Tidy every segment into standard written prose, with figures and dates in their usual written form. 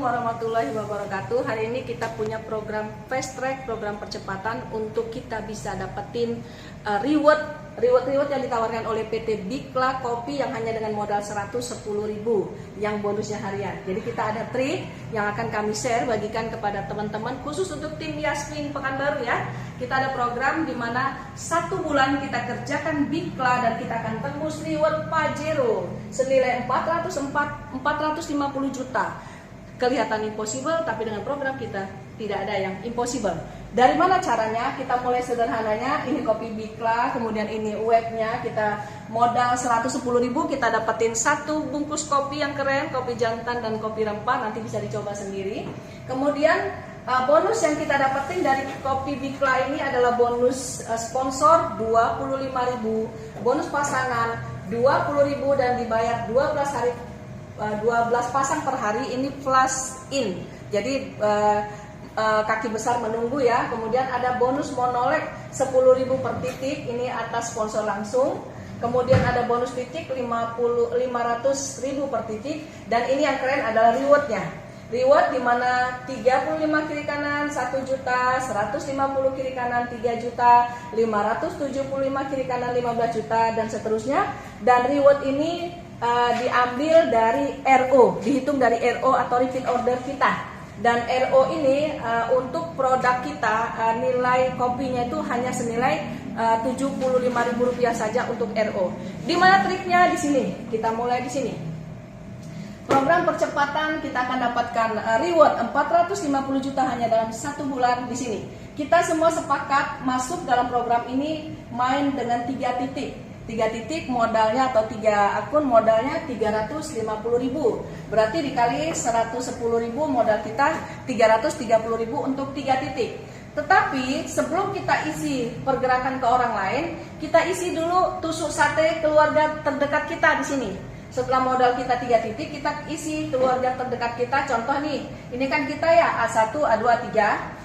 warahmatullahi wabarakatuh. Hari ini kita punya program fast track, program percepatan untuk kita bisa dapetin reward yang ditawarkan oleh PT Bikla Kopi yang hanya dengan modal 110.000 yang bonusnya harian. Jadi kita ada trik yang akan kami share bagikan kepada teman-teman khusus untuk tim Yasmin Pekanbaru ya. Kita ada program di mana 1 bulan kita kerjakan Bikla dan kita akan tembus reward Pajero senilai 450 juta. Kelihatan impossible, tapi dengan program kita tidak ada yang impossible. Dari mana caranya? Kita mulai sederhananya. Ini kopi Bikla, kemudian ini webnya. Kita modal 110.000, kita dapetin 1 bungkus kopi yang keren, kopi jantan dan kopi rempah. Nanti bisa dicoba sendiri. Kemudian bonus yang kita dapetin dari kopi Bikla ini adalah bonus sponsor 25.000, bonus pasangan 20.000 dan dibayar 12 pasang per hari. Ini flash in, jadi kaki besar menunggu ya. Kemudian ada bonus monolek 10.000 per titik, ini atas sponsor langsung. Kemudian ada bonus titik 500.000 per titik. Dan ini yang keren adalah rewardnya. Reward dimana 35 kiri kanan 1 juta, 150 kiri kanan 3 juta, 575 kiri kanan 15 juta dan seterusnya. Dan reward ini diambil dari RO, dihitung dari RO atau repeat order kita. Dan RO ini untuk produk kita nilai kopinya itu hanya senilai Rp75.000 saja untuk RO. Di mana triknya? Di sini. Kita mulai di sini. Program percepatan kita akan dapatkan reward 450 juta hanya dalam 1 bulan di sini. Kita semua sepakat masuk dalam program ini main dengan 3 titik. 3 titik modalnya atau 3 akun modalnya 350.000. Berarti dikali 110.000 modal kita 330.000 untuk 3 titik. Tetapi sebelum kita isi pergerakan ke orang lain, kita isi dulu tusuk sate keluarga terdekat kita di sini. Setelah modal kita 3 titik, kita isi keluarga terdekat kita. Contoh nih, ini kan kita ya A1, A2, A3.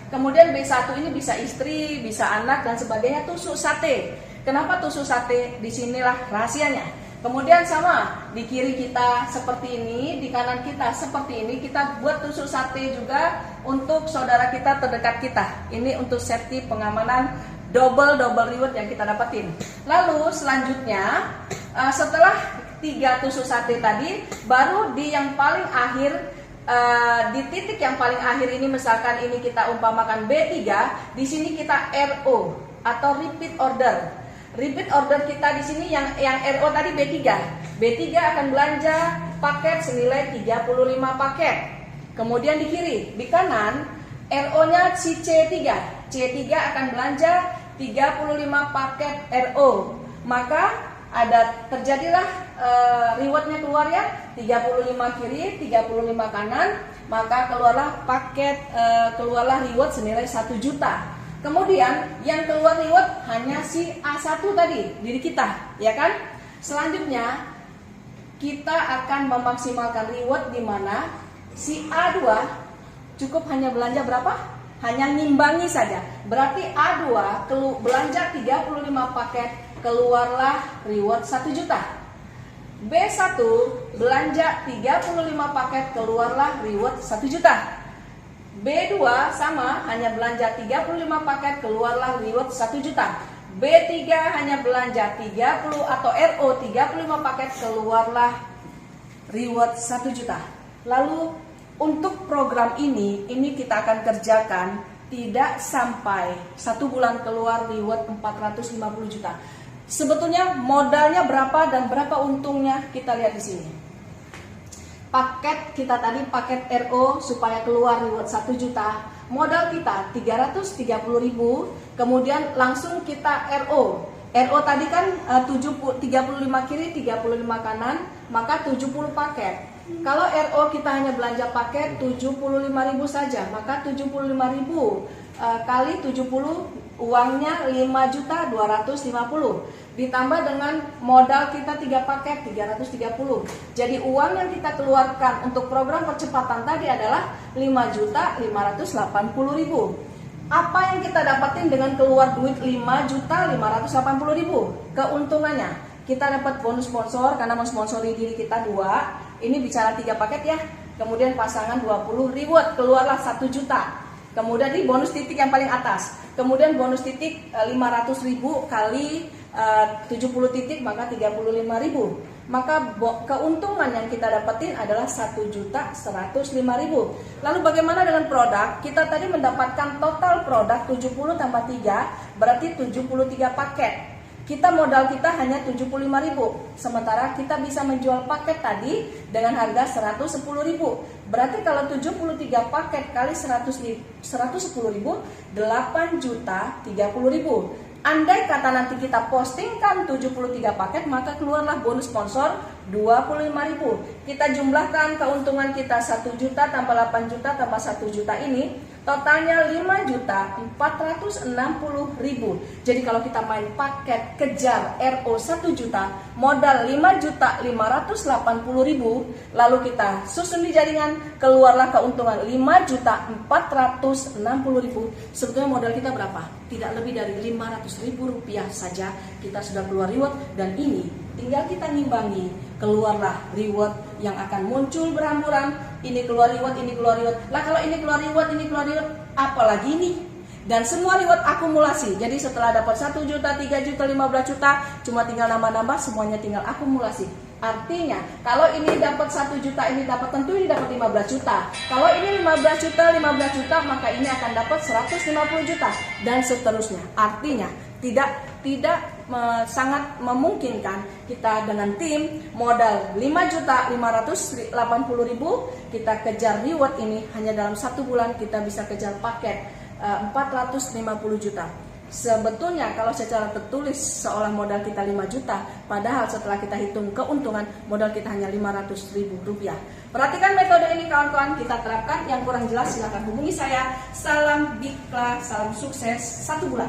Kemudian B1 ini bisa istri, bisa anak dan sebagainya, tusuk sate. Kenapa tusuk sate? Disinilah rahasianya. Kemudian sama, di kiri kita seperti ini, di kanan kita seperti ini. Kita buat tusuk sate juga untuk saudara kita terdekat kita. Ini untuk safety pengamanan double reward yang kita dapetin. Lalu selanjutnya setelah 3 tusuk sate tadi, baru di yang paling akhir, di titik yang paling akhir ini, misalkan ini kita umpamakan B3, di sini kita RO atau repeat order. Repeat order kita di sini yang RO tadi B3. B3 akan belanja paket senilai 35 paket. Kemudian di kiri, di kanan RO-nya si C3. C3 akan belanja 35 paket RO. Maka terjadilah rewardnya keluar ya, 35 kiri, 35 kanan. Maka keluarlah reward senilai 1 juta. Kemudian yang keluar reward hanya si A1 tadi, diri kita, ya kan? Selanjutnya kita akan memaksimalkan reward di mana si A2 cukup hanya belanja berapa? Hanya ngimbangi saja. Berarti A2 belanja 35 paket, keluarlah reward 1 juta. B1 belanja 35 paket, keluarlah reward 1 juta. B2 sama, hanya belanja 35 paket, keluarlah reward 1 juta. B3 hanya belanja 30 atau RO 35 paket, keluarlah reward 1 juta. Lalu untuk program ini kita akan kerjakan tidak sampai 1 bulan keluar reward 450 juta. Sebetulnya modalnya berapa dan berapa untungnya kita lihat di sini. Paket kita tadi paket RO supaya keluar reward 1 juta. Modal kita 330.000, kemudian langsung kita RO. RO tadi kan 35 kiri, 35 kanan, maka 70 paket. Kalau RO kita hanya belanja paket 75.000 saja, maka 75.000 kali 70 uangnya 5.250.000. Ditambah dengan modal kita 3 paket 330. Jadi uang yang kita keluarkan untuk program percepatan tadi adalah 5.580.000. Apa yang kita dapatin dengan keluar duit 5.580.000? Keuntungannya kita dapat bonus sponsor karena mensponsori diri kita 2. Ini bicara 3 paket ya. kemudian pasangan 20 reward, keluarlah 1 juta. Kemudian ini bonus titik yang paling atas. Kemudian bonus titik 500.000 kali 70 titik maka 35.000. Maka keuntungan yang kita dapetin adalah 1.105.000. Lalu bagaimana dengan produk? Kita tadi mendapatkan total produk 70 tambah 3 berarti 73 paket. Kita modal kita hanya 75.000. Sementara kita bisa menjual paket tadi dengan harga 110.000. Berarti kalau 73 paket kali 110.000, 8.030.000. Andai kata nanti kita postingkan 73 paket, maka keluarlah bonus sponsor 25.000. Kita jumlahkan keuntungan kita 1 juta tambah 8 juta tambah 1 juta ini, totalnya 5.460.000. Jadi kalau kita main paket kejar RO 1 juta, modal 5.580.000, lalu kita susun di jaringan, keluarlah keuntungan 5.460.000. Sebetulnya modal kita berapa? Tidak lebih dari 500.000 rupiah saja kita sudah keluar reward, dan ini tinggal kita ngimbangi, keluarlah reward yang akan muncul berhamburan. Ini keluar reward, ini keluar reward. Lah kalau ini keluar reward, ini keluar reward, apalagi ini? Dan semua reward akumulasi. Jadi setelah dapat 1 juta, 3 juta, 15 juta, cuma tinggal nambah-nambah, semuanya tinggal akumulasi. Artinya kalau ini dapat 1 juta, ini dapat, tentu ini dapat 15 juta. Kalau ini 15 juta, 15 juta, maka ini akan dapat 150 juta dan seterusnya. Artinya sangat memungkinkan kita dengan tim modal 5.580.000 kita kejar reward ini hanya dalam 1 bulan kita bisa kejar paket 450 juta. Sebetulnya kalau secara tertulis seolah modal kita 5 juta, padahal setelah kita hitung keuntungan modal kita hanya 500.000 rupiah. Perhatikan metode ini kawan-kawan, kita terapkan. Yang kurang jelas silahkan hubungi saya. Salam Bikla, salam sukses 1 bulan.